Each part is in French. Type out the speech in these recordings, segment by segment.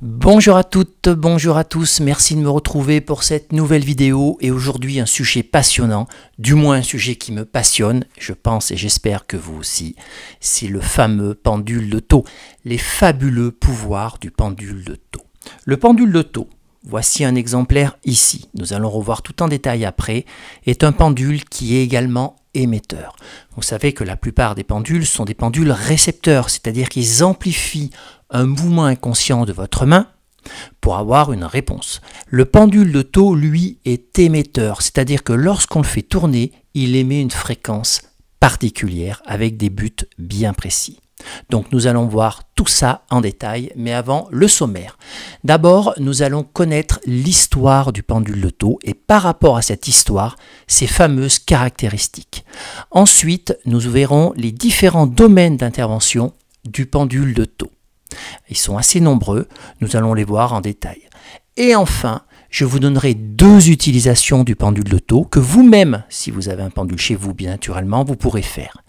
Bonjour à toutes, bonjour à tous, merci de me retrouver pour cette nouvelle vidéo et aujourd'hui un sujet passionnant, du moins un sujet qui me passionne, je pense et j'espère que vous aussi, c'est le fameux pendule de Thau, les fabuleux pouvoirs du pendule de Thau. Le pendule de Thau, voici un exemplaire ici, nous allons revoir tout en détail après, est un pendule qui est également émetteur. Vous savez que la plupart des pendules sont des pendules récepteurs, c'est-à-dire qu'ils amplifient un mouvement inconscient de votre main pour avoir une réponse. Le pendule de Thau, lui, est émetteur, c'est-à-dire que lorsqu'on le fait tourner, il émet une fréquence particulière avec des buts bien précis. Donc nous allons voir tout ça en détail, mais avant le sommaire. D'abord, nous allons connaître l'histoire du pendule de Thau et par rapport à cette histoire, ses fameuses caractéristiques. Ensuite, nous verrons les différents domaines d'intervention du pendule de Thau. Ils sont assez nombreux, nous allons les voir en détail. Et enfin, je vous donnerai deux utilisations du pendule de Thau que vous-même, si vous avez un pendule chez vous, bien naturellement, vous pourrez faire.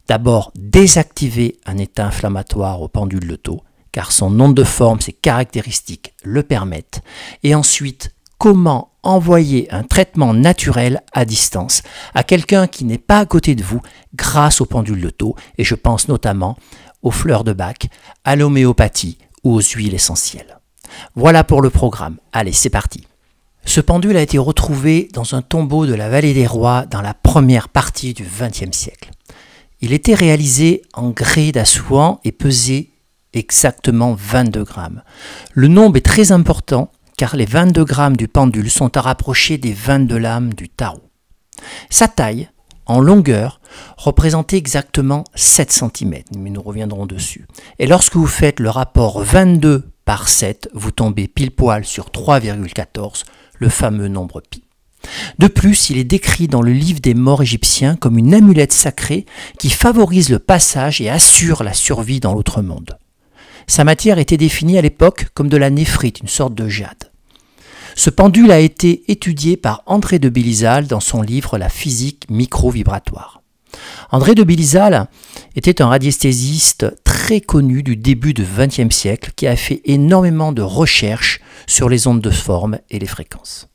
D'abord, désactiver un état inflammatoire au pendule de Thau, car son onde de forme, ses caractéristiques le permettent. Et ensuite, comment envoyer un traitement naturel à distance à quelqu'un qui n'est pas à côté de vous grâce au pendule de Thau, et je pense notamment aux fleurs de bac, à l'homéopathie ou aux huiles essentielles. Voilà pour le programme. Allez, c'est parti. Ce pendule a été retrouvé dans un tombeau de la vallée des Rois dans la première partie du XXe siècle. Il était réalisé en grès d'Assouan et pesait exactement 22 grammes. Le nombre est très important car les 22 grammes du pendule sont à rapprocher des 22 lames du tarot. Sa taille, en longueur, représentait exactement 7 cm, mais nous reviendrons dessus. Et lorsque vous faites le rapport 22 par 7, vous tombez pile poil sur 3,14, le fameux nombre pi. De plus, il est décrit dans le livre des morts égyptiens comme une amulette sacrée qui favorise le passage et assure la survie dans l'autre monde. Sa matière était définie à l'époque comme de la néphrite, une sorte de jade. Ce pendule a été étudié par André de Bélisal dans son livre La physique micro-vibratoire. André de Bélisal était un radiesthésiste très connu du début du XXe siècle qui a fait énormément de recherches sur les ondes de forme et les fréquences.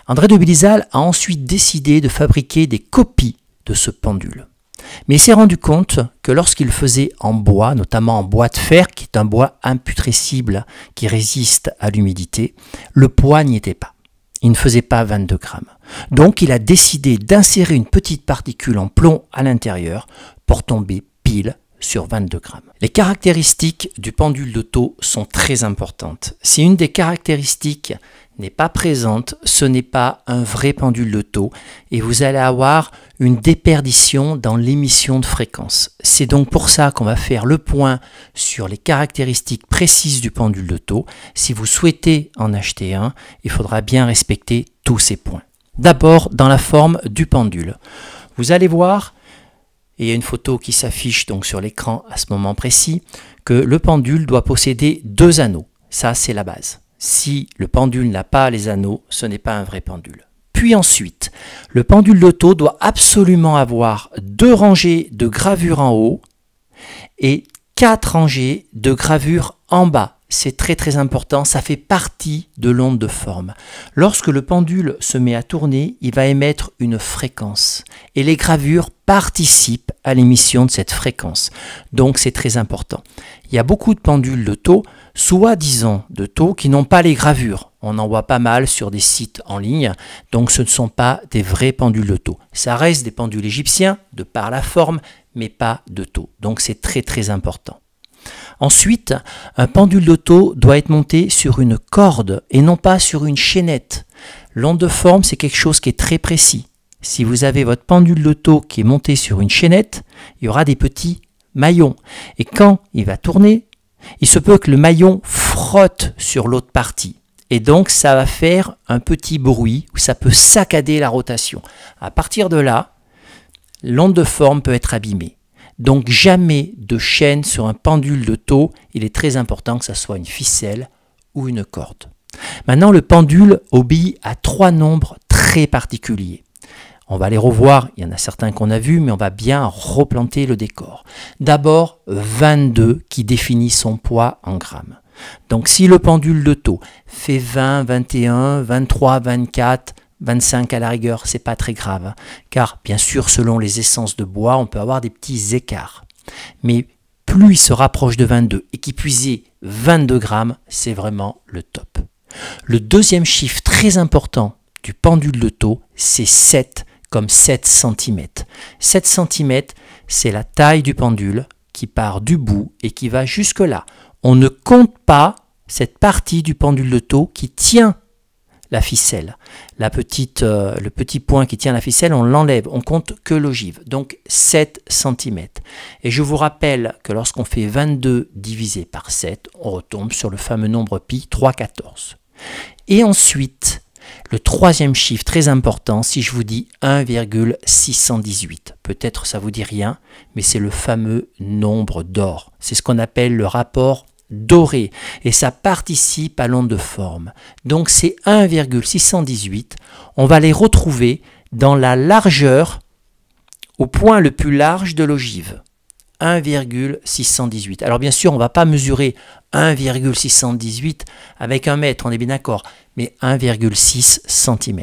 André de Bélisal a ensuite décidé de fabriquer des copies de ce pendule. Mais il s'est rendu compte que lorsqu'il faisait en bois, notamment en bois de fer, qui est un bois imputrescible qui résiste à l'humidité, le poids n'y était pas. Il ne faisait pas 22 grammes. Donc il a décidé d'insérer une petite particule en plomb à l'intérieur pour tomber pile sur 22 grammes. Les caractéristiques du pendule de Thau sont très importantes. Si une des caractéristiques n'est pas présente, ce n'est pas un vrai pendule de Thau et vous allez avoir une déperdition dans l'émission de fréquence. C'est donc pour ça qu'on va faire le point sur les caractéristiques précises du pendule de Thau. Si vous souhaitez en acheter un, il faudra bien respecter tous ces points. D'abord, dans la forme du pendule. Vous allez voir, et il y a une photo qui s'affiche donc sur l'écran à ce moment précis, que le pendule doit posséder deux anneaux. Ça, c'est la base. Si le pendule n'a pas les anneaux, ce n'est pas un vrai pendule. Puis ensuite, le pendule de Thau doit absolument avoir 2 rangées de gravures en haut et 4 rangées de gravures en bas. C'est très important, ça fait partie de l'onde de forme. Lorsque le pendule se met à tourner, il va émettre une fréquence et les gravures participent à l'émission de cette fréquence. Donc c'est très important. Il y a beaucoup de pendules de Thau, soi-disant de Thau, qui n'ont pas les gravures. On en voit pas mal sur des sites en ligne, donc ce ne sont pas des vrais pendules de Thau. Ça reste des pendules égyptiens, de par la forme, mais pas de Thau. Donc c'est très important. Ensuite, un pendule de Thau doit être monté sur une corde et non pas sur une chaînette. L'onde de forme, c'est quelque chose qui est très précis. Si vous avez votre pendule de Thau qui est monté sur une chaînette, il y aura des petits maillons. Et quand il va tourner, il se peut que le maillon frotte sur l'autre partie. Et donc, ça va faire un petit bruit où ça peut saccader la rotation. À partir de là, l'onde de forme peut être abîmée. Donc, jamais de chaîne sur un pendule de Thau. Il est très important que ça soit une ficelle ou une corde. Maintenant, le pendule obéit à 3 nombres très particuliers. On va les revoir, il y en a certains qu'on a vus, mais on va bien replanter le décor. D'abord, 22 qui définit son poids en grammes. Donc si le pendule de taux fait 20, 21, 23, 24, 25 à la rigueur, c'est pas très grave. Car bien sûr, selon les essences de bois, on peut avoir des petits écarts. Mais plus il se rapproche de 22 et qu'il puise 22 grammes, c'est vraiment le top. Le deuxième chiffre très important du pendule de taux, c'est 7, comme 7 cm. 7 cm, c'est la taille du pendule qui part du bout et qui va jusque là. On ne compte pas cette partie du pendule de taux qui tient la ficelle. Le petit point qui tient la ficelle, on l'enlève, on compte que l'ogive. Donc 7 cm. Et je vous rappelle que lorsqu'on fait 22 divisé par 7, on retombe sur le fameux nombre pi 3,14. Et ensuite, le troisième chiffre très important, si je vous dis 1,618. Peut-être ça vous dit rien, mais c'est le fameux nombre d'or. C'est ce qu'on appelle le rapport doré et ça participe à l'onde de forme. Donc ces 1,618, on va les retrouver dans la largeur au point le plus large de l'ogive. 1,618. Alors bien sûr, on ne va pas mesurer 1,618 avec 1 mètre, on est bien d'accord, mais 1,6 cm.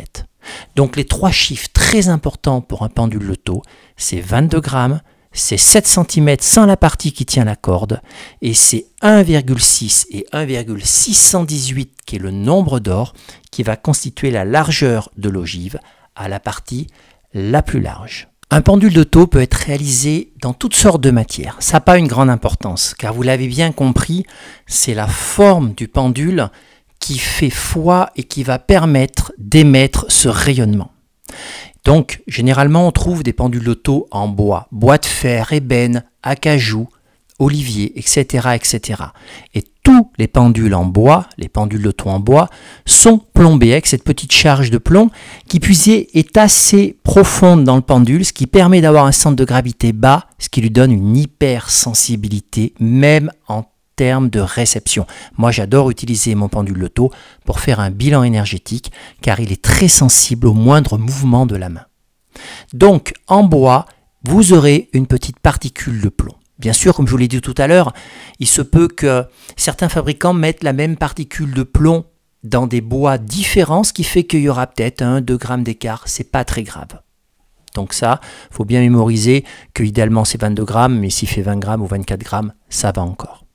Donc les trois chiffres très importants pour un pendule de taux, c'est 22 grammes, c'est 7 cm sans la partie qui tient la corde, et c'est 1,6 et 1,618 qui est le nombre d'or qui va constituer la largeur de l'ogive à la partie la plus large. Un pendule de taux peut être réalisé dans toutes sortes de matières. Ça n'a pas une grande importance, car vous l'avez bien compris, c'est la forme du pendule qui fait foi et qui va permettre d'émettre ce rayonnement. Donc, généralement, on trouve des pendules de taux en bois, bois de fer, ébène, acajou, olivier, etc., etc. Et tous les pendules en bois, les pendules de taux en bois, sont plombés avec cette petite charge de plomb qui, puisée, est assez profonde dans le pendule, ce qui permet d'avoir un centre de gravité bas, ce qui lui donne une hypersensibilité, même en termes de réception. Moi, j'adore utiliser mon pendule de taux pour faire un bilan énergétique, car il est très sensible au moindre mouvement de la main. Donc, en bois, vous aurez une petite particule de plomb. Bien sûr, comme je vous l'ai dit tout à l'heure, il se peut que certains fabricants mettent la même particule de plomb dans des bois différents, ce qui fait qu'il y aura peut-être 1-2 grammes d'écart, c'est pas très grave. Donc ça, il faut bien mémoriser que idéalement c'est 22 grammes, mais s'il fait 20 grammes ou 24 grammes, ça va encore.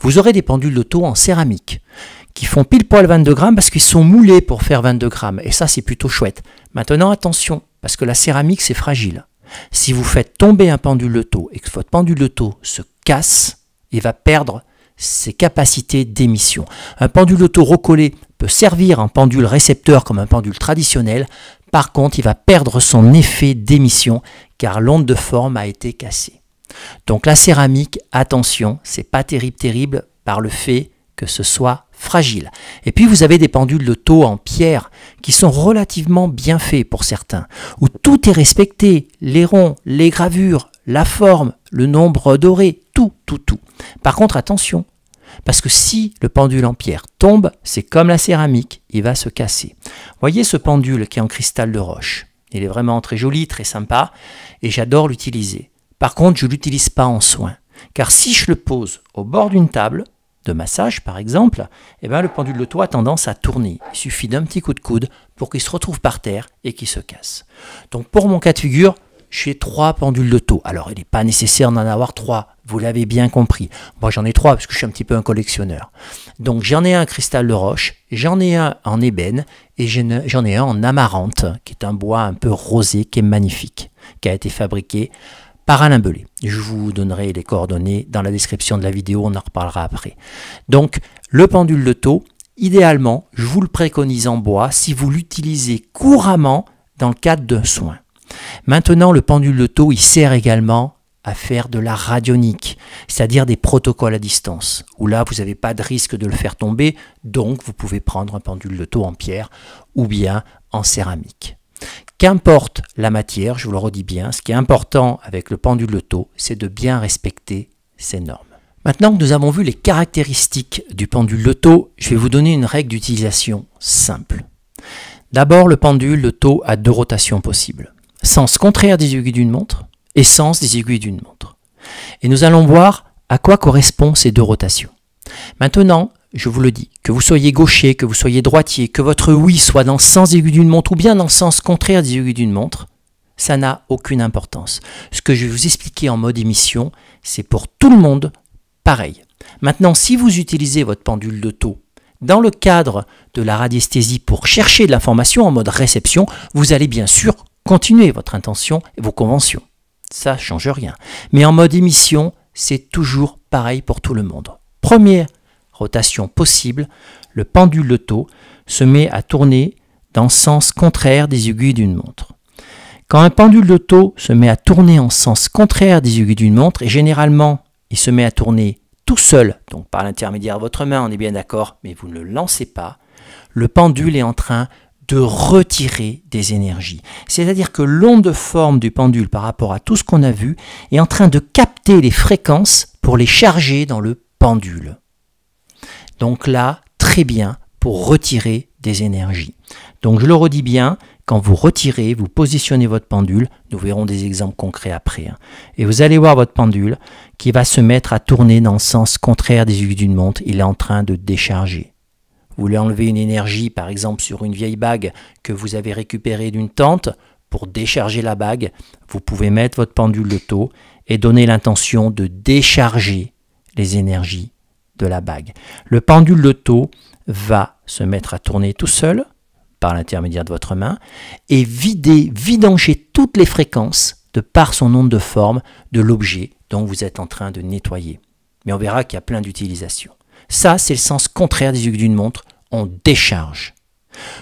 Vous aurez des pendules de taux en céramique qui font pile poil 22 grammes parce qu'ils sont moulés pour faire 22 grammes. Et ça, c'est plutôt chouette. Maintenant, attention, parce que la céramique, c'est fragile. Si vous faites tomber un pendule de taux et que votre pendule de taux se casse, il va perdre ses capacités d'émission. Un pendule de taux recollé peut servir en pendule récepteur comme un pendule traditionnel. Par contre, il va perdre son effet d'émission car l'onde de forme a été cassée. Donc la céramique, attention, c'est pas terrible par le fait que ce soit fragile. Et puis vous avez des pendules de taux en pierre qui sont relativement bien faits pour certains, où tout est respecté, les ronds, les gravures, la forme, le nombre doré, tout. Par contre, attention, parce que si le pendule en pierre tombe, c'est comme la céramique, il va se casser. Voyez ce pendule qui est en cristal de roche. Il est vraiment très joli, très sympa, et j'adore l'utiliser. Par contre, je ne l'utilise pas en soin, car si je le pose au bord d'une table, de massage par exemple, eh bien, le pendule de taux a tendance à tourner. Il suffit d'un petit coup de coude pour qu'il se retrouve par terre et qu'il se casse. Donc pour mon cas de figure, j'ai 3 pendules de taux. Alors il n'est pas nécessaire d'en avoir 3, vous l'avez bien compris. Moi j'en ai 3 parce que je suis un petit peu un collectionneur. Donc j'en ai un en cristal de roche, j'en ai un en ébène et j'en ai un en amarante, qui est un bois un peu rosé, qui est magnifique, qui a été fabriqué par Alain Belay. Je vous donnerai les coordonnées dans la description de la vidéo, on en reparlera après. Donc, le pendule de taux, idéalement, je vous le préconise en bois si vous l'utilisez couramment dans le cadre d'un soin. Maintenant, le pendule de taux, il sert également à faire de la radionique, c'est-à-dire des protocoles à distance, où là, vous n'avez pas de risque de le faire tomber, donc vous pouvez prendre un pendule de taux en pierre ou bien en céramique. Qu'importe la matière, je vous le redis bien, ce qui est important avec le pendule de taux, c'est de bien respecter ces normes. Maintenant que nous avons vu les caractéristiques du pendule de taux, je vais vous donner une règle d'utilisation simple. D'abord, le pendule de taux a 2 rotations possibles. Sens contraire des aiguilles d'une montre et sens des aiguilles d'une montre. Et nous allons voir à quoi correspondent ces 2 rotations. Maintenant, je vous le dis, que vous soyez gaucher, que vous soyez droitier, que votre oui soit dans le sens aigu d'une montre ou bien dans le sens contraire des aiguilles d'une montre, ça n'a aucune importance. Ce que je vais vous expliquer en mode émission, c'est pour tout le monde pareil. Maintenant, si vous utilisez votre pendule de taux dans le cadre de la radiesthésie pour chercher de l'information en mode réception, vous allez bien sûr continuer votre intention et vos conventions. Ça ne change rien. Mais en mode émission, c'est toujours pareil pour tout le monde. Première rotation possible, le pendule de taux se met à tourner dans le sens contraire des aiguilles d'une montre. Quand un pendule de taux se met à tourner en sens contraire des aiguilles d'une montre, et généralement il se met à tourner tout seul, donc par l'intermédiaire de votre main, on est bien d'accord, mais vous ne le lancez pas, le pendule est en train de retirer des énergies. C'est-à-dire que l'onde de forme du pendule par rapport à tout ce qu'on a vu est en train de capter les fréquences pour les charger dans le pendule. Donc là, très bien pour retirer des énergies. Donc je le redis bien, quand vous retirez, vous positionnez votre pendule, nous verrons des exemples concrets après, et vous allez voir votre pendule qui va se mettre à tourner dans le sens contraire des aiguilles d'une montre, il est en train de décharger. Vous voulez enlever une énergie, par exemple sur une vieille bague que vous avez récupérée d'une tante, pour décharger la bague, vous pouvez mettre votre pendule de taux et donner l'intention de décharger les énergies de la bague. Le pendule de taux va se mettre à tourner tout seul, par l'intermédiaire de votre main, et vidanger toutes les fréquences de par son onde de forme de l'objet dont vous êtes en train de nettoyer. Mais on verra qu'il y a plein d'utilisations. Ça, c'est le sens contraire des aiguilles d'une montre, on décharge.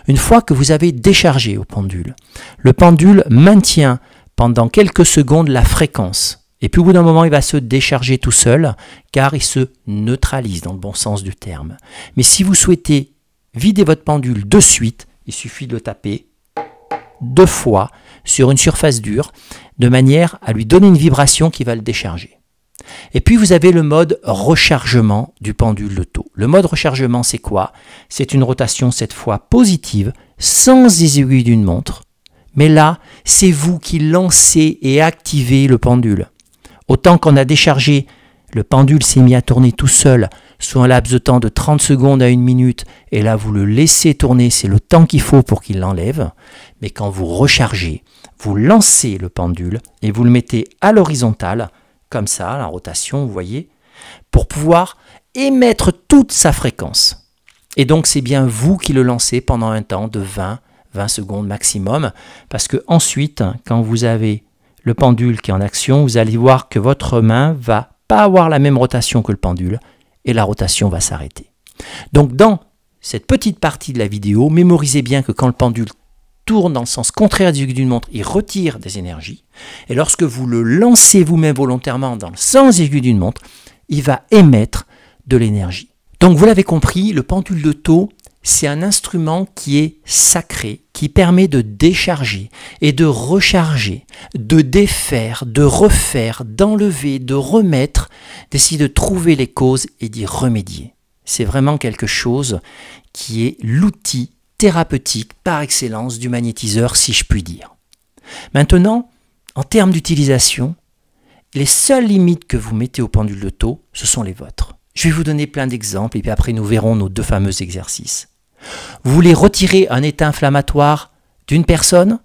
Une fois que vous avez déchargé au pendule, le pendule maintient pendant quelques secondes la fréquence. Et puis au bout d'un moment, il va se décharger tout seul, car il se neutralise dans le bon sens du terme. Mais si vous souhaitez vider votre pendule de suite, il suffit de le taper 2 fois sur une surface dure, de manière à lui donner une vibration qui va le décharger. Et puis vous avez le mode rechargement du pendule de taux. Le mode rechargement, c'est quoi? C'est une rotation cette fois positive, sans les aiguilles d'une montre. Mais là, c'est vous qui lancez et activez le pendule. Autant qu'on a déchargé, le pendule s'est mis à tourner tout seul, soit un laps de temps de 30 secondes à 1 minute, et là vous le laissez tourner, c'est le temps qu'il faut pour qu'il l'enlève. Mais quand vous rechargez, vous lancez le pendule et vous le mettez à l'horizontale, comme ça, la rotation, vous voyez, pour pouvoir émettre toute sa fréquence. Et donc c'est bien vous qui le lancez pendant un temps de 20 secondes maximum, parce que ensuite, quand vous avez le pendule qui est en action, vous allez voir que votre main va pas avoir la même rotation que le pendule, et la rotation va s'arrêter. Donc dans cette petite partie de la vidéo, mémorisez bien que quand le pendule tourne dans le sens contraire des aiguilles d'une montre, il retire des énergies. Et lorsque vous le lancez vous-même volontairement dans le sens des aiguilles d'une montre, il va émettre de l'énergie. Donc vous l'avez compris, le pendule de taux, c'est un instrument qui est sacré, qui permet de décharger et de recharger, de défaire, de refaire, d'enlever, de remettre, d'essayer de trouver les causes et d'y remédier. C'est vraiment quelque chose qui est l'outil thérapeutique par excellence du magnétiseur, si je puis dire. Maintenant, en termes d'utilisation, les seules limites que vous mettez au pendule de taux, ce sont les vôtres. Je vais vous donner plein d'exemples et puis après nous verrons nos 2 fameux exercices. Vous voulez retirer un état inflammatoire d'une personne?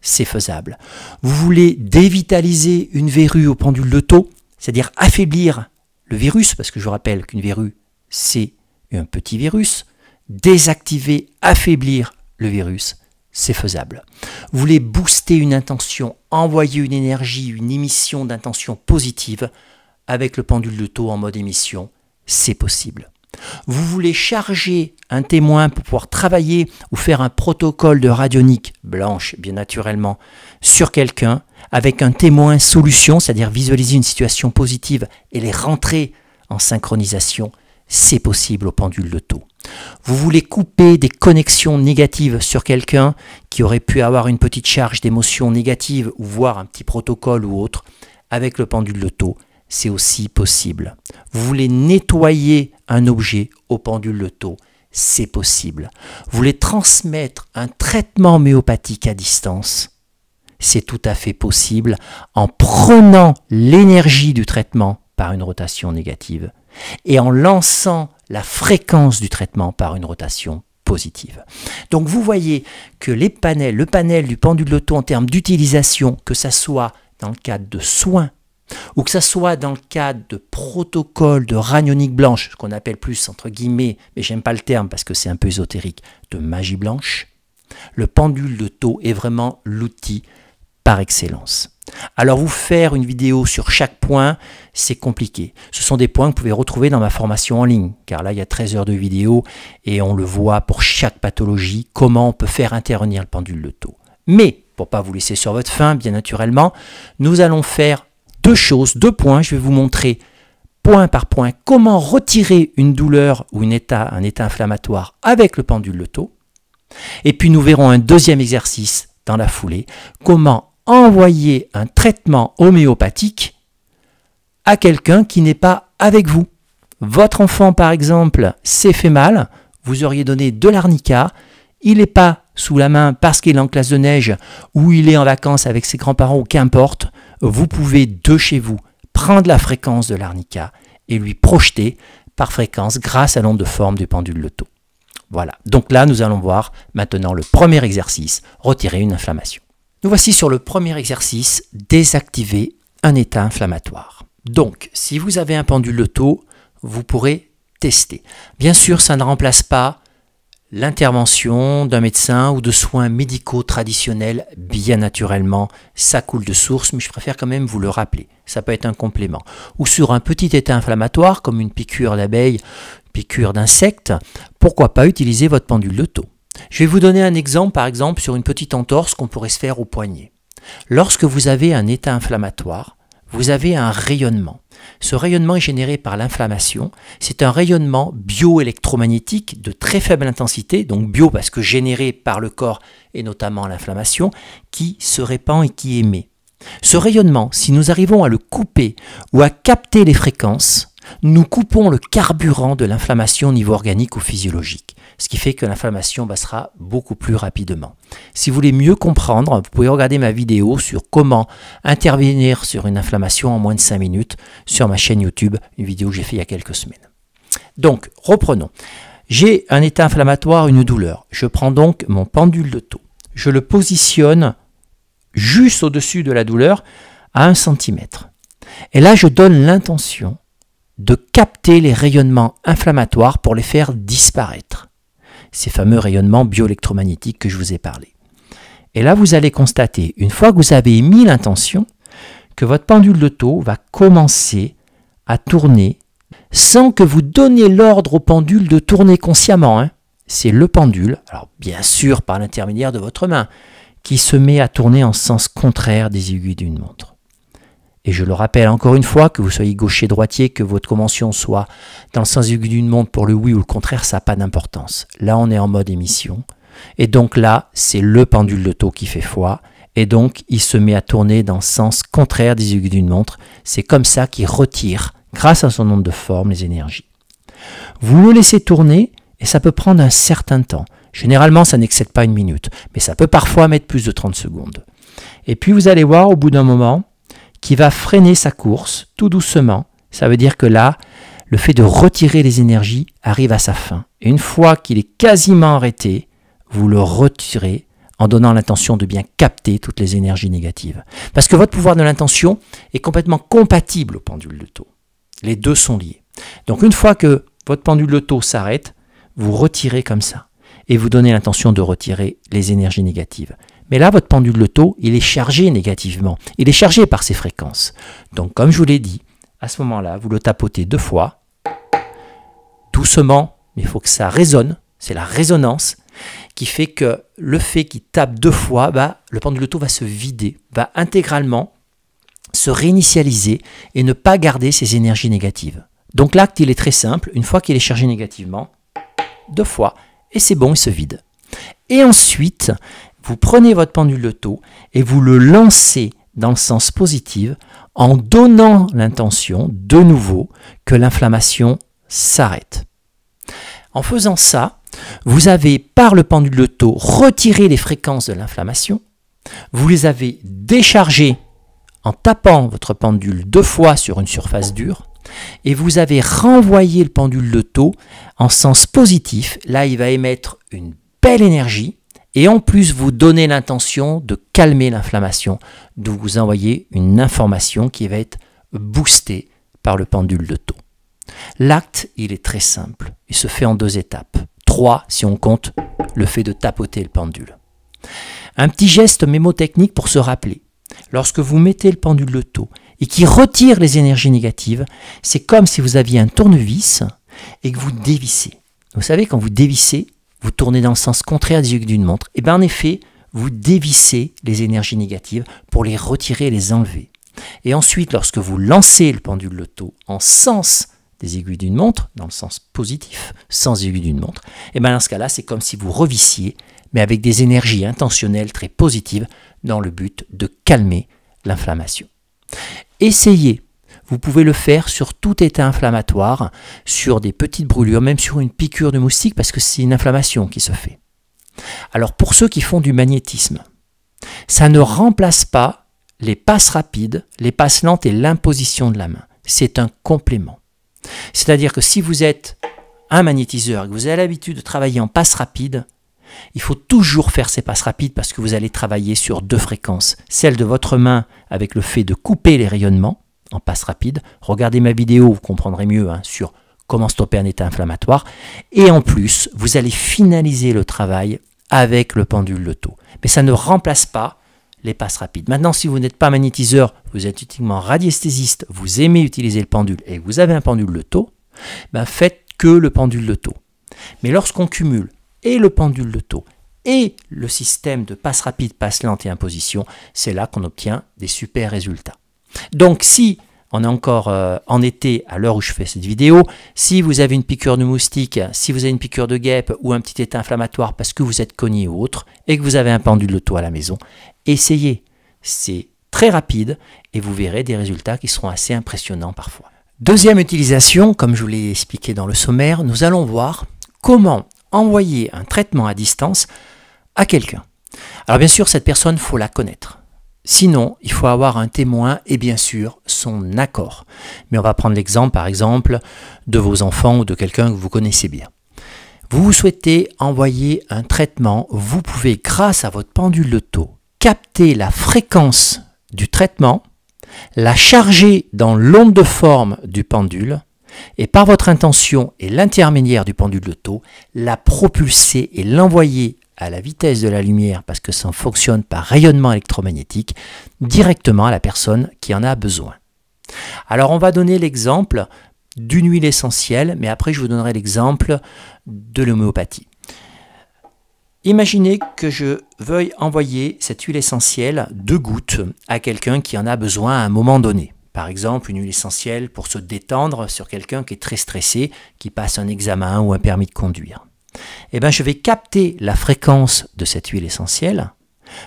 C'est faisable. Vous voulez dévitaliser une verrue au pendule de taux, c'est-à-dire affaiblir le virus, parce que je vous rappelle qu'une verrue, c'est un petit virus. Désactiver, affaiblir le virus, c'est faisable. Vous voulez booster une intention, envoyer une énergie, une émission d'intention positive avec le pendule de taux en mode émission, c'est possible. Vous voulez charger un témoin pour pouvoir travailler ou faire un protocole de radionique blanche, bien naturellement, sur quelqu'un, avec un témoin solution, c'est-à-dire visualiser une situation positive et les rentrer en synchronisation, c'est possible au pendule de taux. Vous voulez couper des connexions négatives sur quelqu'un qui aurait pu avoir une petite charge d'émotions négatives ou voir un petit protocole ou autre, avec le pendule de taux, c'est aussi possible. Vous voulez nettoyer un objet au pendule de taux, c'est possible. Vous voulez transmettre un traitement homéopathique à distance, c'est tout à fait possible en prenant l'énergie du traitement par une rotation négative et en lançant la fréquence du traitement par une rotation positive. Donc vous voyez que le panel du pendule Lotto en termes d'utilisation, que ça soit dans le cadre de soins ou que ça soit dans le cadre de protocole de ragnonique blanche, ce qu'on appelle plus entre guillemets, mais j'aime pas le terme parce que c'est un peu ésotérique, de magie blanche, le pendule Lotto est vraiment l'outil par excellence. Alors vous faire une vidéo sur chaque point, c'est compliqué. Ce sont des points que vous pouvez retrouver dans ma formation en ligne, car là il y a 13 heures de vidéo et on le voit pour chaque pathologie, comment on peut faire intervenir le pendule Lotto. Mais, pour ne pas vous laisser sur votre faim, bien naturellement, nous allons faire deux points. Je vais vous montrer point par point comment retirer une douleur ou un état inflammatoire avec le pendule Lotto. Et puis nous verrons un deuxième exercice dans la foulée, comment envoyer un traitement homéopathique à quelqu'un qui n'est pas avec vous. Votre enfant, par exemple, s'est fait mal, vous auriez donné de l'arnica, il n'est pas sous la main parce qu'il est en classe de neige ou il est en vacances avec ses grands-parents ou qu'importe, vous pouvez de chez vous prendre la fréquence de l'arnica et lui projeter par fréquence grâce à l'onde de forme du pendule Lotto. Voilà, donc là nous allons voir maintenant le premier exercice, retirer une inflammation. Nous voici sur le premier exercice, désactiver un état inflammatoire. Donc, si vous avez un pendule Lotto, vous pourrez tester. Bien sûr, ça ne remplace pas l'intervention d'un médecin ou de soins médicaux traditionnels, bien naturellement, ça coule de source, mais je préfère quand même vous le rappeler. Ça peut être un complément. Ou sur un petit état inflammatoire, comme une piqûre d'abeille, piqûre d'insecte, pourquoi pas utiliser votre pendule Lotto. Je vais vous donner un exemple, par exemple, sur une petite entorse qu'on pourrait se faire au poignet. Lorsque vous avez un état inflammatoire, vous avez un rayonnement. Ce rayonnement est généré par l'inflammation. C'est un rayonnement bioélectromagnétique de très faible intensité, donc bio parce que généré par le corps et notamment l'inflammation, qui se répand et qui émet. Ce rayonnement, si nous arrivons à le couper ou à capter les fréquences, nous coupons le carburant de l'inflammation au niveau organique ou physiologique, ce qui fait que l'inflammation passera beaucoup plus rapidement. Si vous voulez mieux comprendre, vous pouvez regarder ma vidéo sur comment intervenir sur une inflammation en moins de 5 minutes sur ma chaîne YouTube, une vidéo que j'ai faite il y a quelques semaines. Donc, reprenons. J'ai un état inflammatoire, une douleur. Je prends donc mon pendule Lotto. Je le positionne juste au-dessus de la douleur à 1 cm. Et là, je donne l'intention de capter les rayonnements inflammatoires pour les faire disparaître. Ces fameux rayonnements bioélectromagnétiques que je vous ai parlé. Et là, vous allez constater, une fois que vous avez mis l'intention, que votre pendule Lotto va commencer à tourner sans que vous donniez l'ordre au pendule de tourner consciemment. C'est le pendule, alors bien sûr par l'intermédiaire de votre main, qui se met à tourner en sens contraire des aiguilles d'une montre. Et je le rappelle encore une fois, que vous soyez gaucher, droitier, que votre convention soit dans le sens des aiguilles d'une montre pour le oui ou le contraire, ça n'a pas d'importance. Là, on est en mode émission. Et donc là, c'est le pendule Lotto qui fait foi. Et donc, il se met à tourner dans le sens contraire des aiguilles d'une montre. C'est comme ça qu'il retire, grâce à son onde de forme, les énergies. Vous le laissez tourner et ça peut prendre un certain temps. Généralement, ça n'excède pas 1 minute. Mais ça peut parfois mettre plus de 30 secondes. Et puis, vous allez voir au bout d'un moment, qui va freiner sa course tout doucement. Ça veut dire que là, le fait de retirer les énergies arrive à sa fin. Et une fois qu'il est quasiment arrêté, vous le retirez en donnant l'intention de bien capter toutes les énergies négatives. Parce que votre pouvoir de l'intention est complètement compatible au pendule Lotto. Les deux sont liés. Donc une fois que votre pendule Lotto s'arrête, vous retirez comme ça. Et vous donnez l'intention de retirer les énergies négatives. Mais là, votre pendule Lotto, il est chargé négativement. Il est chargé par ces fréquences. Donc, comme je vous l'ai dit, à ce moment-là, vous le tapotez 2 fois, doucement, mais il faut que ça résonne. C'est la résonance qui fait que le fait qu'il tape 2 fois, le pendule Lotto va se vider, va intégralement se réinitialiser et ne pas garder ces énergies négatives. Donc, l'acte, il est très simple. Une fois qu'il est chargé négativement, 2 fois, et c'est bon, il se vide. Et ensuite, vous prenez votre pendule Lotto et vous le lancez dans le sens positif en donnant l'intention, de nouveau, que l'inflammation s'arrête. En faisant ça, vous avez, par le pendule Lotto, retiré les fréquences de l'inflammation, vous les avez déchargées en tapant votre pendule 2 fois sur une surface dure, et vous avez renvoyé le pendule de taux en sens positif. Là, il va émettre une belle énergie et en plus vous donnez l'intention de calmer l'inflammation, d'où vous envoyez une information qui va être boostée par le pendule de taux. L'acte, il est très simple. Il se fait en 2 étapes. 3 si on compte le fait de tapoter le pendule. Un petit geste mémotechnique pour se rappeler. Lorsque vous mettez le pendule de taux et qui retire les énergies négatives, c'est comme si vous aviez un tournevis et que vous dévissez. Vous savez, quand vous dévissez, vous tournez dans le sens contraire des aiguilles d'une montre. Et bien en effet, vous dévissez les énergies négatives pour les retirer et les enlever. Et ensuite, lorsque vous lancez le pendule de taux en sens des aiguilles d'une montre, dans le sens positif, sans aiguilles d'une montre, et bien dans ce cas-là, c'est comme si vous revissiez, mais avec des énergies intentionnelles très positives dans le but de calmer l'inflammation. Essayez. Vous pouvez le faire sur tout état inflammatoire, sur des petites brûlures, même sur une piqûre de moustique, parce que c'est une inflammation qui se fait. Alors pour ceux qui font du magnétisme, ça ne remplace pas les passes rapides, les passes lentes et l'imposition de la main. C'est un complément. C'est-à-dire que si vous êtes un magnétiseur et que vous avez l'habitude de travailler en passes rapides, il faut toujours faire ces passes rapides parce que vous allez travailler sur 2 fréquences. Celle de votre main avec le fait de couper les rayonnements en passe rapide. Regardez ma vidéo, vous comprendrez mieux sur comment stopper un état inflammatoire. Et en plus, vous allez finaliser le travail avec le pendule de taux. Mais ça ne remplace pas les passes rapides. Maintenant, si vous n'êtes pas magnétiseur, vous êtes uniquement radiesthésiste, vous aimez utiliser le pendule et vous avez un pendule de taux, ben faites que le pendule de taux. Mais lorsqu'on cumule et le pendule de taux et le système de passe rapide, passe lente et imposition, c'est là qu'on obtient des super résultats. Donc si on est encore en été à l'heure où je fais cette vidéo, si vous avez une piqûre de moustique, si vous avez une piqûre de guêpe ou un petit état inflammatoire parce que vous êtes cogné ou autre et que vous avez un pendule de taux à la maison, essayez. C'est très rapide et vous verrez des résultats qui seront assez impressionnants parfois. Deuxième utilisation, comme je vous l'ai expliqué dans le sommaire, nous allons voir comment envoyer un traitement à distance à quelqu'un. Alors bien sûr, cette personne, il faut la connaître. Sinon, il faut avoir un témoin et bien sûr son accord. Mais on va prendre l'exemple, par exemple, de vos enfants ou de quelqu'un que vous connaissez bien. Vous souhaitez envoyer un traitement, vous pouvez, grâce à votre pendule de taux, capter la fréquence du traitement, la charger dans l'onde de forme du pendule, et par votre intention et l'intermédiaire du pendule de taux, la propulser et l'envoyer à la vitesse de la lumière, parce que ça fonctionne par rayonnement électromagnétique, directement à la personne qui en a besoin. Alors on va donner l'exemple d'une huile essentielle, mais après je vous donnerai l'exemple de l'homéopathie. Imaginez que je veuille envoyer cette huile essentielle 2 gouttes à quelqu'un qui en a besoin à un moment donné. Par exemple, une huile essentielle pour se détendre sur quelqu'un qui est très stressé, qui passe un examen ou un permis de conduire. Eh bien, je vais capter la fréquence de cette huile essentielle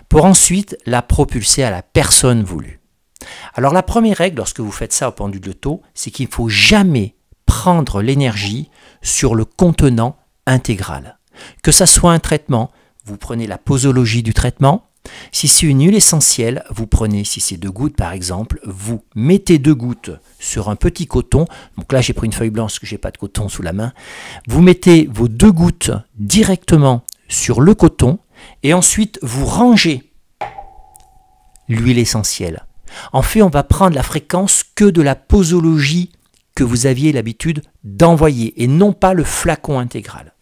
pour ensuite la propulser à la personne voulue. Alors, la première règle lorsque vous faites ça au pendule de taux, c'est qu'il ne faut jamais prendre l'énergie sur le contenant intégral. Que ça soit un traitement, vous prenez la posologie du traitement. Si c'est une huile essentielle, vous prenez, si c'est 2 gouttes par exemple, vous mettez 2 gouttes sur un petit coton. Donc là, j'ai pris une feuille blanche parce que je n'ai pas de coton sous la main. Vous mettez vos 2 gouttes directement sur le coton et ensuite vous rangez l'huile essentielle. En fait, on va prendre la fréquence que de la posologie que vous aviez l'habitude d'envoyer et non pas le flacon intégral.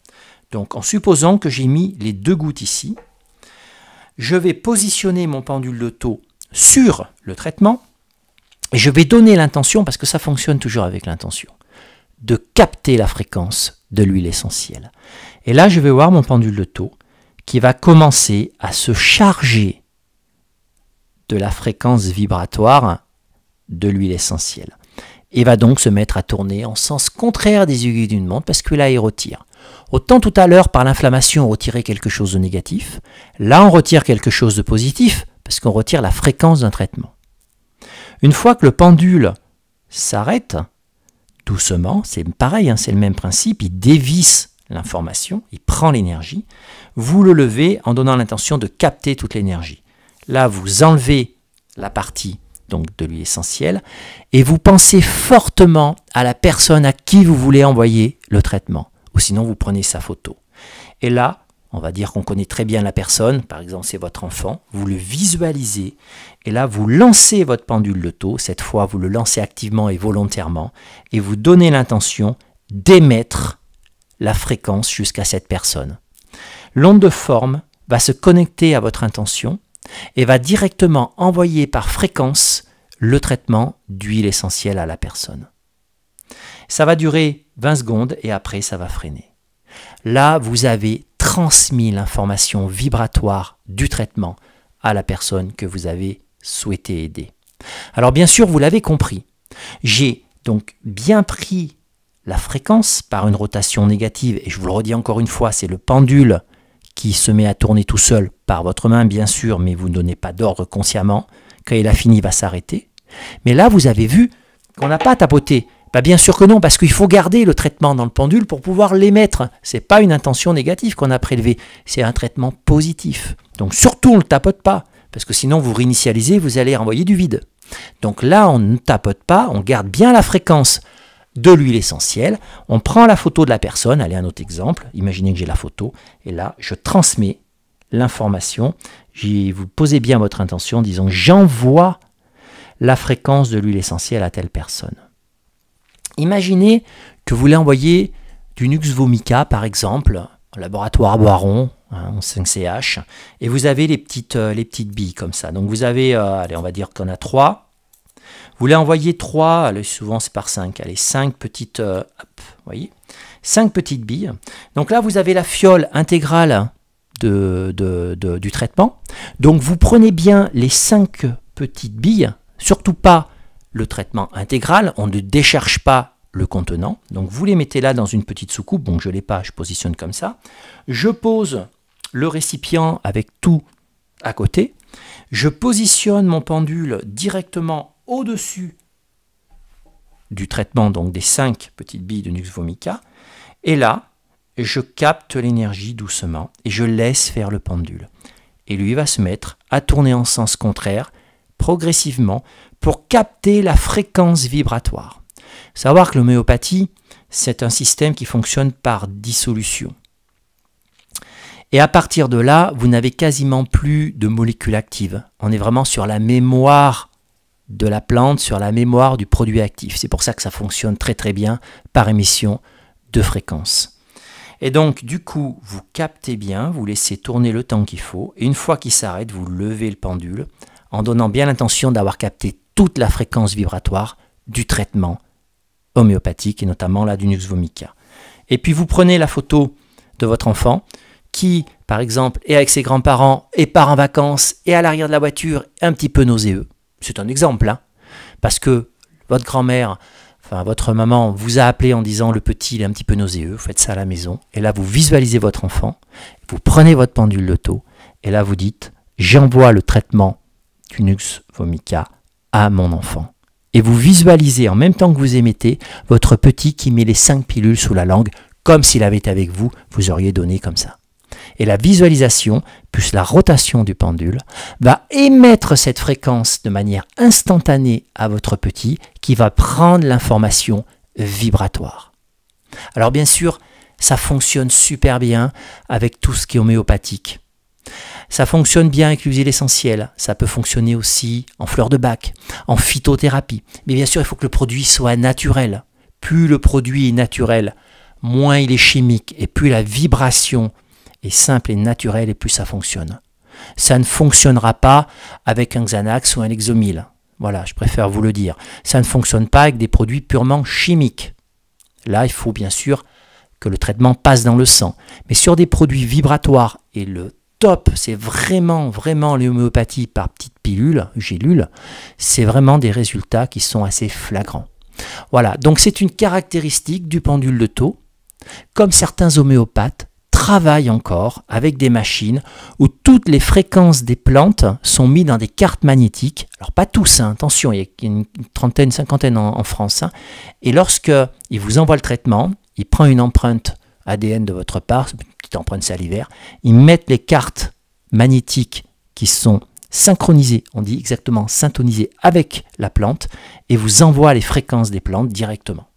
Donc, en supposant que j'ai mis les 2 gouttes ici, je vais positionner mon pendule de taux sur le traitement et je vais donner l'intention, parce que ça fonctionne toujours avec l'intention, de capter la fréquence de l'huile essentielle. Et là, je vais voir mon pendule de taux qui va commencer à se charger de la fréquence vibratoire de l'huile essentielle. Et va donc se mettre à tourner en sens contraire des aiguilles d'une montre parce que là, il retire. Autant tout à l'heure, par l'inflammation, on retirait quelque chose de négatif. Là, on retire quelque chose de positif parce qu'on retire la fréquence d'un traitement. Une fois que le pendule s'arrête, doucement, c'est pareil, c'est le même principe, il dévisse l'information, il prend l'énergie. Vous le levez en donnant l'intention de capter toute l'énergie. Là, vous enlevez la partie donc de l'huile essentielle, et vous pensez fortement à la personne à qui vous voulez envoyer le traitement. Ou sinon, vous prenez sa photo. Et là, on va dire qu'on connaît très bien la personne, par exemple c'est votre enfant, vous le visualisez, et là vous lancez votre pendule de taux, cette fois vous le lancez activement et volontairement, et vous donnez l'intention d'émettre la fréquence jusqu'à cette personne. L'onde de forme va se connecter à votre intention et va directement envoyer par fréquence le traitement d'huile essentielle à la personne. Ça va durer 20 secondes et après ça va freiner. Là, vous avez transmis l'information vibratoire du traitement à la personne que vous avez souhaité aider. Alors bien sûr, vous l'avez compris, j'ai donc bien pris la fréquence par une rotation négative, et je vous le redis encore une fois, c'est le pendule qui se met à tourner tout seul par votre main, bien sûr, mais vous ne donnez pas d'ordre consciemment. Quand il a fini, il va s'arrêter. Mais là, vous avez vu qu'on n'a pas tapoté. Bah bien sûr que non, parce qu'il faut garder le traitement dans le pendule pour pouvoir l'émettre. Ce n'est pas une intention négative qu'on a prélevée, c'est un traitement positif. Donc surtout, on ne le tapote pas, parce que sinon vous réinitialisez, vous allez renvoyer du vide. Donc là, on ne tapote pas, on garde bien la fréquence de l'huile essentielle. On prend la photo de la personne, allez un autre exemple, imaginez que j'ai la photo, et là, je transmets l'information. Vous posez bien votre intention, disons j'envoie la fréquence de l'huile essentielle à telle personne. Imaginez que vous voulez envoyer du Nux vomica, par exemple, au laboratoire Boiron, en 5CH, et vous avez les petites billes comme ça. Donc vous avez, allez, on va dire qu'on a 3. Vous voulez envoyer 3, allez, souvent c'est par 5, allez, 5 petites, voyez, 5 petites billes. Donc là, vous avez la fiole intégrale du traitement. Donc vous prenez bien les 5 petites billes, surtout pas le traitement intégral, on ne décharge pas le contenant, donc vous les mettez là dans une petite soucoupe, donc je ne l'ai pas, je positionne comme ça, je pose le récipient avec tout à côté, je positionne mon pendule directement au-dessus du traitement, donc des 5 petites billes de Nux vomica, et là, je capte l'énergie doucement, et je laisse faire le pendule. Et lui va se mettre à tourner en sens contraire, progressivement, pour capter la fréquence vibratoire. Savoir que l'homéopathie, c'est un système qui fonctionne par dissolution. Et à partir de là, vous n'avez quasiment plus de molécules actives. On est vraiment sur la mémoire de la plante, sur la mémoire du produit actif. C'est pour ça que ça fonctionne très très bien par émission de fréquence. Et donc, du coup, vous captez bien, vous laissez tourner le temps qu'il faut, et une fois qu'il s'arrête, vous levez le pendule, en donnant bien l'intention d'avoir capté toute la fréquence vibratoire du traitement homéopathique, et notamment là du Nux vomica. Et puis vous prenez la photo de votre enfant qui, par exemple, est avec ses grands-parents et part en vacances et à l'arrière de la voiture, un petit peu nauséeux. C'est un exemple, hein, parce que votre grand-mère, enfin votre maman vous a appelé en disant le petit il est un petit peu nauséeux, vous faites ça à la maison, et là vous visualisez votre enfant, vous prenez votre pendule de taux, et là vous dites j'envoie le traitement du Nux vomica à mon enfant. Et vous visualisez en même temps que vous émettez votre petit qui met les 5 pilules sous la langue, comme s'il avait été avec vous, vous auriez donné comme ça. Et la visualisation, plus la rotation du pendule, va émettre cette fréquence de manière instantanée à votre petit qui va prendre l'information vibratoire. Alors bien sûr, ça fonctionne super bien avec tout ce qui est homéopathique. Ça fonctionne bien avec l'huile essentielle, ça peut fonctionner aussi en fleurs de bac, en phytothérapie. Mais bien sûr, il faut que le produit soit naturel. Plus le produit est naturel, moins il est chimique, et plus la vibration est simple et naturelle, et plus ça fonctionne. Ça ne fonctionnera pas avec un Xanax ou un Lexomil. Voilà, je préfère vous le dire. Ça ne fonctionne pas avec des produits purement chimiques. Là, il faut bien sûr que le traitement passe dans le sang. Mais sur des produits vibratoires, et le top, c'est vraiment l'homéopathie par petites pilules, gélules, c'est vraiment des résultats qui sont assez flagrants. Voilà, donc c'est une caractéristique du pendule de taux, comme certains homéopathes travaillent encore avec des machines où toutes les fréquences des plantes sont mises dans des cartes magnétiques, alors pas tous, hein, attention, il y a une trentaine, cinquantaine en France, hein, et lorsqu'il vous envoie le traitement, il prend une empreinte ADN de votre part, une petite empreinte salivaire, ils mettent les cartes magnétiques qui sont synchronisé, on dit exactement syntonisé avec la plante et vous envoie les fréquences des plantes directement.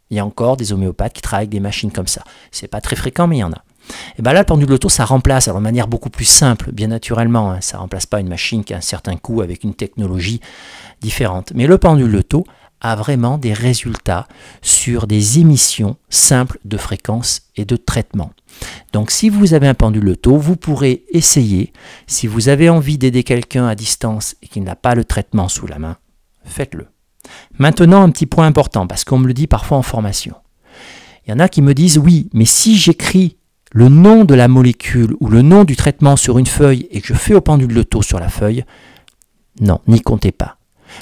Il y a encore des homéopathes qui travaillent avec des machines comme ça. C'est pas très fréquent, mais il y en a. Et bien là, le pendule auto, ça remplace, alors de manière beaucoup plus simple, bien naturellement, hein, ça ne remplace pas une machine qui a un certain coût avec une technologie différente. Mais le pendule auto a vraiment des résultats sur des émissions simples de fréquences et de traitement. Donc si vous avez un pendule auto, vous pourrez essayer, si vous avez envie d'aider quelqu'un à distance et qui n'a pas le traitement sous la main, faites-le. Maintenant, un petit point important, parce qu'on me le dit parfois en formation. Il y en a qui me disent, oui, mais si j'écris le nom de la molécule ou le nom du traitement sur une feuille et que je fais au pendule auto sur la feuille, non, n'y comptez pas.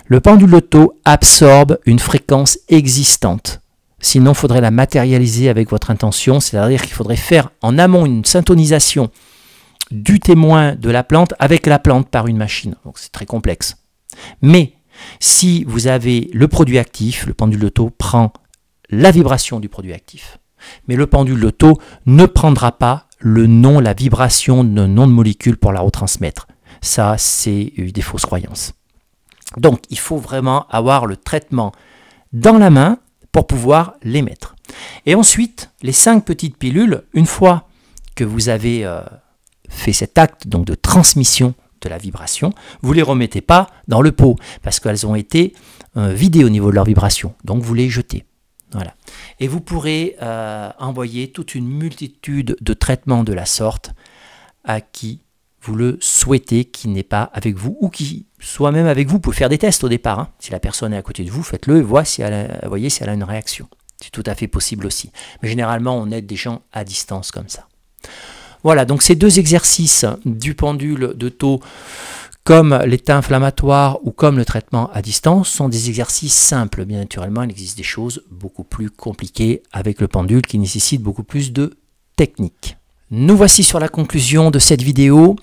Le pendule auto absorbe une fréquence existante. Sinon, il faudrait la matérialiser avec votre intention, c'est-à-dire qu'il faudrait faire en amont une syntonisation du témoin de la plante avec la plante par une machine. Donc c'est très complexe. Mais si vous avez le produit actif, le pendule auto prend la vibration du produit actif. Mais le pendule auto ne prendra pas le nom, la vibration d'un nom de molécule pour la retransmettre. Ça, c'est des fausses croyances. Donc, il faut vraiment avoir le traitement dans la main pour pouvoir l'émettre. Et ensuite, les 5 petites pilules, une fois que vous avez fait cet acte donc de transmission de la vibration, vous ne les remettez pas dans le pot parce qu'elles ont été vidées au niveau de leur vibration. Donc, vous les jetez. Voilà. Et vous pourrez envoyer toute une multitude de traitements de la sorte à qui vous le souhaitez, qui n'est pas avec vous ou qui soit même avec vous. Vous pouvez faire des tests au départ. Hein. Si la personne est à côté de vous, faites-le et voyez si elle a une réaction. C'est tout à fait possible aussi. Mais généralement, on aide des gens à distance comme ça. Voilà, donc ces 2 exercices du pendule de taux comme l'état inflammatoire ou comme le traitement à distance sont des exercices simples. Bien naturellement, il existe des choses beaucoup plus compliquées avec le pendule qui nécessitent beaucoup plus de technique. Nous voici sur la conclusion de cette vidéo.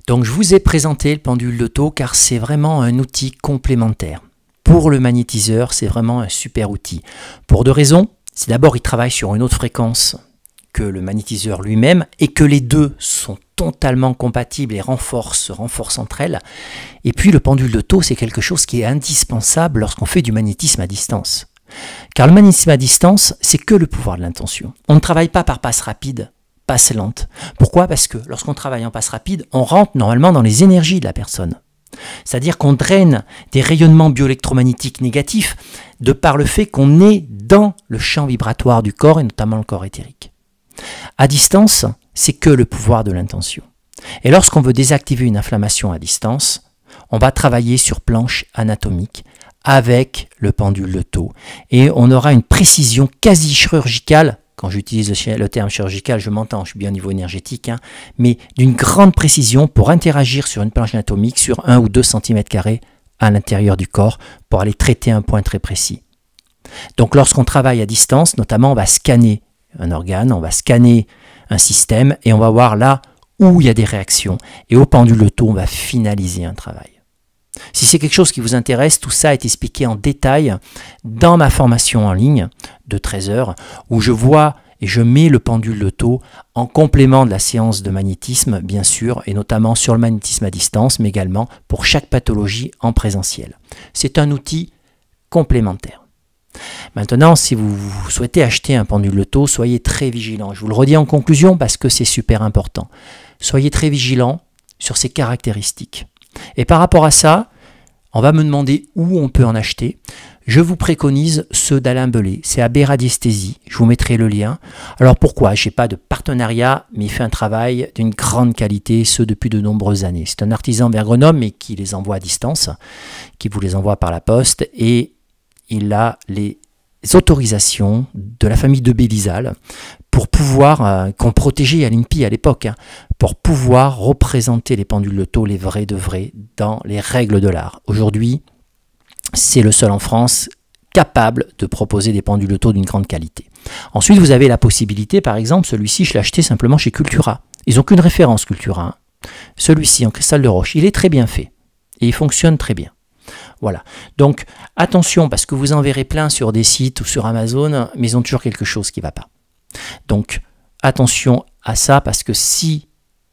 Donc je vous ai présenté le pendule de taux car c'est vraiment un outil complémentaire. Pour le magnétiseur, c'est vraiment un super outil. Pour 2 raisons. C'est d'abord, il travaille sur une autre fréquence que le magnétiseur lui-même et que les deux sont totalement compatibles et se renforcent entre elles. Et puis le pendule de taux, c'est quelque chose qui est indispensable lorsqu'on fait du magnétisme à distance. Car le magnétisme à distance, c'est que le pouvoir de l'intention. On ne travaille pas par passe rapide, passe lente. Pourquoi? Parce que lorsqu'on travaille en passe rapide, on rentre normalement dans les énergies de la personne. C'est-à-dire qu'on draine des rayonnements bioélectromagnétiques négatifs de par le fait qu'on est dans le champ vibratoire du corps et notamment le corps éthérique. À distance, c'est que le pouvoir de l'intention. Et lorsqu'on veut désactiver une inflammation à distance, on va travailler sur planche anatomique avec le pendule de taux. Et on aura une précision quasi chirurgicale. Quand j'utilise le terme chirurgical, je m'entends, je suis bien au niveau énergétique, hein, mais d'une grande précision pour interagir sur une planche anatomique sur 1 ou 2 cm² à l'intérieur du corps pour aller traiter un point très précis. Donc lorsqu'on travaille à distance, notamment, on va scanner un organe, on va scanner un système et on va voir là où il y a des réactions. Et au pendule de taux, on va finaliser un travail. Si c'est quelque chose qui vous intéresse, tout ça est expliqué en détail dans ma formation en ligne de 13 heures où je vois et je mets le pendule de taux en complément de la séance de magnétisme, bien sûr, et notamment sur le magnétisme à distance, mais également pour chaque pathologie en présentiel. C'est un outil complémentaire. Maintenant, si vous souhaitez acheter un pendule de taux, soyez très vigilant. Je vous le redis en conclusion parce que c'est super important. Soyez très vigilant sur ses caractéristiques. Et par rapport à ça, on va me demander où on peut en acheter. Je vous préconise ceux d'Alain Belay. C'est AB Radiesthésie. Je vous mettrai le lien. Alors pourquoi? Je n'ai pas de partenariat, mais il fait un travail d'une grande qualité, ce depuis de nombreuses années. C'est un artisan vers Grenoble, mais qui les envoie à distance, qui vous les envoie par la poste. Et il a les autorisations de la famille de Bélisal pour pouvoir, qu'on protégeait à l'INPI à l'époque, hein, pour pouvoir représenter les pendules de taux, les vrais de vrais, dans les règles de l'art. Aujourd'hui, c'est le seul en France capable de proposer des pendules de taux d'une grande qualité. Ensuite, vous avez la possibilité, par exemple, celui-ci, je l'ai acheté simplement chez Cultura. Ils n'ont qu'une référence Cultura. Hein. Celui-ci, en cristal de roche, il est très bien fait et il fonctionne très bien. Voilà, donc attention parce que vous en verrez plein sur des sites ou sur Amazon, mais ils ont toujours quelque chose qui ne va pas. Donc attention à ça parce que si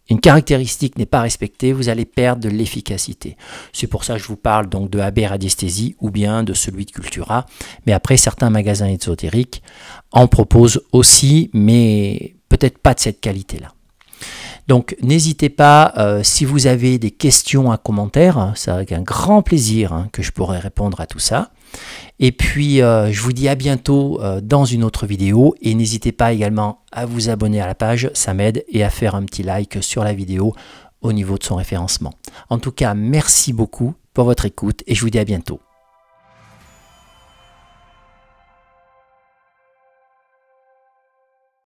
une caractéristique n'est pas respectée, vous allez perdre de l'efficacité. C'est pour ça que je vous parle donc de AB Radiesthésie ou bien de celui de Cultura. Mais après, certains magasins ésotériques en proposent aussi, mais peut-être pas de cette qualité-là. Donc n'hésitez pas, si vous avez des questions, un commentaire, c'est avec un grand plaisir que je pourrai répondre à tout ça. Et puis je vous dis à bientôt dans une autre vidéo et n'hésitez pas également à vous abonner à la page, ça m'aide, et à faire un petit like sur la vidéo au niveau de son référencement. En tout cas, merci beaucoup pour votre écoute et je vous dis à bientôt.